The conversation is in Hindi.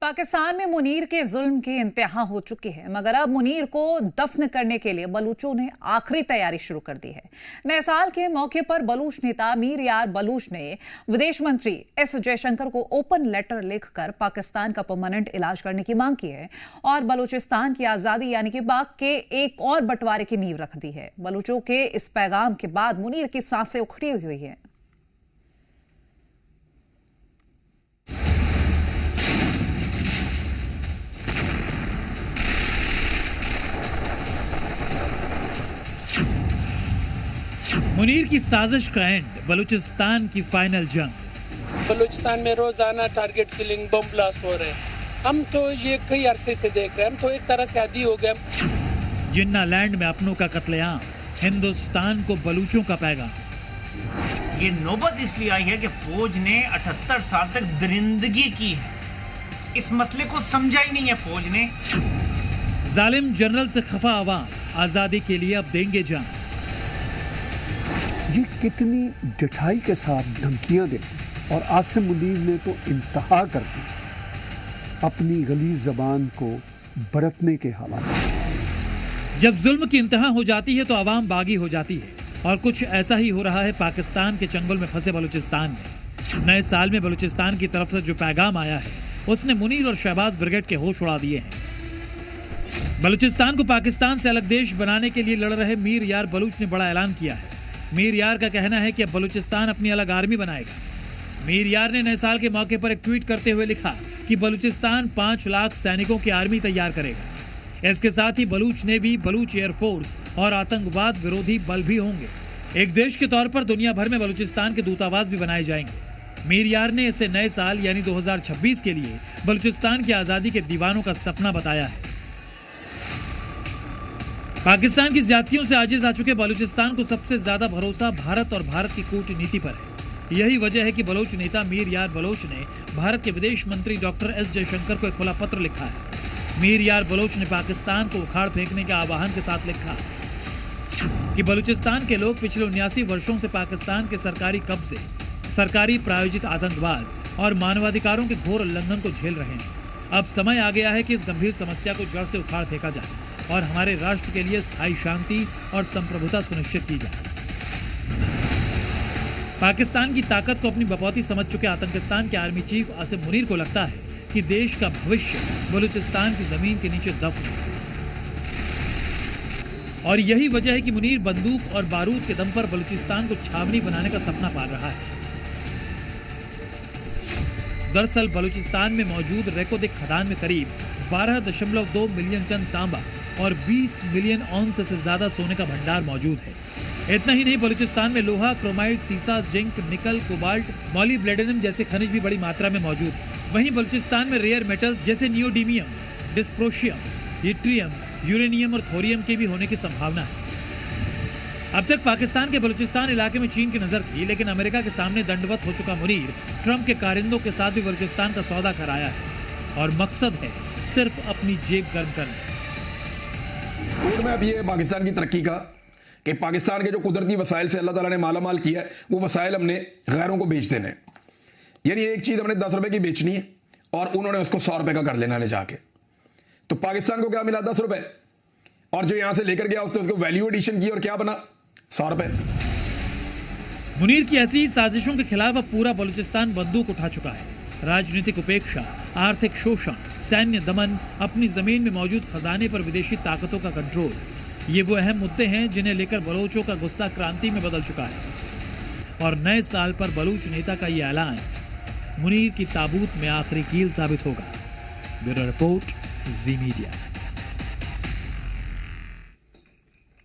पाकिस्तान में मुनीर के जुल्म की इंतहा हो चुकी है, मगर अब मुनीर को दफन करने के लिए बलूचों ने आखिरी तैयारी शुरू कर दी है। नए साल के मौके पर बलूच नेता मीर यार बलूच ने विदेश मंत्री एस जयशंकर को ओपन लेटर लिखकर पाकिस्तान का परमानेंट इलाज करने की मांग की है और बलूचिस्तान की आजादी यानी कि बाग के एक और बंटवारे की नींव रख दी है। बलूचों के इस पैगाम के बाद मुनीर की सांसें उखड़ी हुई हैं। मुनीर की साजिश का एंड, बलूचिस्तान की फाइनल जंग। बलूचिस्तान में रोजाना टारगेट किलिंग, बम ब्लास्ट हो रहे हैं। हम तो ये कई अरसे से देख रहे हैं, हम तो एक तरह से आदी हो गए। जिन्ना लैंड में अपनों का कत्लेआम, हिंदुस्तान को बलूचों का पैगाम। ये नौबत इसलिए आई है कि फौज ने 78 साल तक दरिंदगी की है, इस मसले को समझा ही नहीं है फौज ने। जालिम जनरल से खफा आवाम आजादी के लिए अब देंगे जान। ये कितनी डठाई के साथ धमकियां दे और आसिम मुनीर ने तो इंतहा कर दी अपनी गलीज ज़बान को बरतने के हवाले। जब जुल्म की इंतहा हो जाती है तो आवाम बागी हो जाती है और कुछ ऐसा ही हो रहा है पाकिस्तान के चंगुल में फंसे बलूचिस्तान में। नए साल में बलूचिस्तान की तरफ से जो पैगाम आया है उसने मुनीर और शहबाज ब्रिगेड के होश उड़ा दिए हैं। बलूचिस्तान को पाकिस्तान से अलग देश बनाने के लिए लड़ रहे मीर यार बलूच ने बड़ा ऐलान किया है। मीर यार का कहना है कि अब बलूचिस्तान अपनी अलग आर्मी बनाएगा। मीर यार ने नए साल के मौके पर एक ट्वीट करते हुए लिखा कि बलूचिस्तान 5 लाख सैनिकों की आर्मी तैयार करेगा। इसके साथ ही बलूच नेवी, बलूच एयरफोर्स और आतंकवाद विरोधी बल भी होंगे। एक देश के तौर पर दुनिया भर में बलूचिस्तान के दूतावास भी बनाए जाएंगे। मीर यार ने इसे नए साल यानी 2026 के लिए बलूचिस्तान की आजादी के दीवानों का सपना बताया है। पाकिस्तान की ज्यादतियों से आजिज आ चुके बलूचिस्तान को सबसे ज्यादा भरोसा भारत और भारत की कूटनीति पर है। यही वजह है कि बलोच नेता मीर यार बलोच ने भारत के विदेश मंत्री डॉक्टर एस जयशंकर को एक खुला पत्र लिखा है। मीर यार बलोच ने पाकिस्तान को उखाड़ फेंकने के आह्वान के साथ लिखा कि बलूचिस्तान के लोग पिछले 79 वर्षों से पाकिस्तान के सरकारी कब्जे, सरकारी प्रायोजित आतंकवाद और मानवाधिकारों के घोर उल्लंघन को झेल रहे हैं। अब समय आ गया है कि इस गंभीर समस्या को जड़ से उखाड़ फेंका जाए और हमारे राष्ट्र के लिए स्थायी शांति और संप्रभुता सुनिश्चित की जाए। पाकिस्तान की ताकत को अपनी बपौती समझ चुके आतंकिस्तान के आर्मी चीफ आसिम मुनीर को लगता है कि देश का भविष्य बलूचिस्तान की जमीन के नीचे दफन है और यही वजह है कि मुनीर बंदूक और बारूद के दम पर बलूचिस्तान को छावनी बनाने का सपना पाल रहा है। दरअसल बलूचिस्तान में मौजूद रेकोदिक खदान में करीब 12.2 मिलियन टन तांबा और 20 मिलियन औंस से ज्यादा सोने का भंडार मौजूद है। इतना ही नहीं, बलूचिस्तान में लोहा, क्रोमाइट, सीसा, जिंक, निकल, कोबाल्ट, मॉलिब्डेनम जैसे खनिज भी बड़ी मात्रा में मौजूद है। वहीं बलूचिस्तान में रेयर मेटल्स जैसे नियोडीमियम, डिस्प्रोशियम, यूट्रियम, यूरेनियम और थोरियम के भी होने की संभावना है। अब तक पाकिस्तान के बलूचिस्तान इलाके में चीन की नजर थी, लेकिन अमेरिका के सामने दंडवत हो चुका मुनीर ट्रंप के कारिंदों के साथ भी बलूचिस्तान का सौदा कराया है और मकसद है सिर्फ अपनी जेब गर्म करना। में अब ये पाकिस्तान की तरक्की का कि पाकिस्तान के जो कुदरती वसाइल से अल्लाह ताला ने माला माल किया है, वो वसाइल हमने गैरों को बेच देने। यानी एक चीज़ हमने 10 रुपए की बेचनी है और उन्होंने उसको 100 रुपए का कर लेना ले जाके। तो पाकिस्तान को क्या मिला? 10 रुपए। और जो यहां से लेकर गया उसने उसको वैल्यू एडिशन की और क्या बना? 100 रुपए। मुनीर की ऐसी साजिशों के खिलाफ अब पूरा बलूचिस्तान बंदूक उठा चुका है। राजनीतिक उपेक्षा, आर्थिक शोषण, सैन्य दमन, अपनी जमीन में मौजूद खजाने पर विदेशी ताकतों का कंट्रोल, ये वो अहम मुद्दे हैं जिन्हें लेकर बलोचों का गुस्सा क्रांति में बदल चुका है। और नए साल पर बलूच नेता का ये ऐलान मुनीर की ताबूत में आखिरी कील साबित होगा। ब्यूरो रिपोर्ट, जी मीडिया।